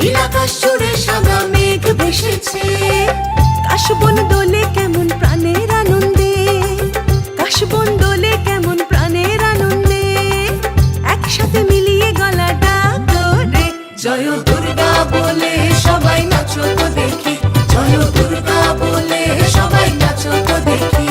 নীলাকাশ জুড়ে সাদা মেঘ ভেসেছে। কাশবন দোলে কেমন প্রাণের আনন্দে, কাশবন দোলে কেমন প্রাণের আনন্দে, একসাথে মিলিয়ে গলা ডাক রে জয় দুর্গা বলে সবাই নাচো তো দেখি, জয় দুর্গা বলে সবাই নাচো তো দেখি।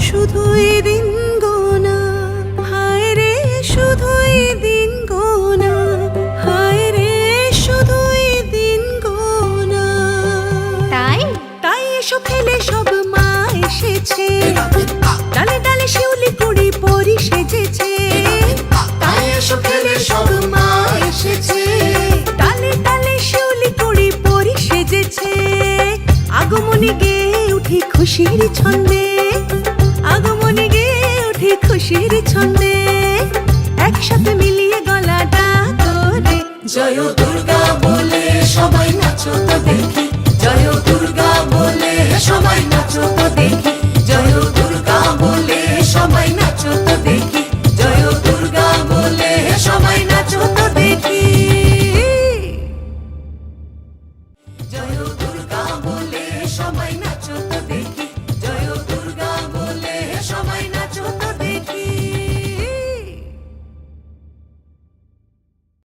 শুধুই দিন গোনা, হায় রে শুধুই দিন গোনা, হায় রে শুধুই দিন গোনা। তাই তাই এসো খেলে সব মা এসেছে, ডালে ডালে শিউলি কুড়ি পরি সেজেছে। তাই এসো খেলে সব মা এসেছে, ডালে ডালে শিউলি কুড়ি পরি সেজেছে। আগমনী গেয়ে উঠি খুশির ছন্দে, আগমনী গেয়ে উঠি খুশির ছন্দে, একসাথে মিলিয়ে গলা ডাক রে জয় দুর্গা বলে সবাই নাচো তো দেখি, জয় দুর্গা বলে সবাই নাচো তো দেখি, জয় দুর্গা বলে সবাই নাচো তো দেখি, জয় দুর্গা বলে সবাই নাচো তো দেখি, জয় দুর্গা বলে সবাই।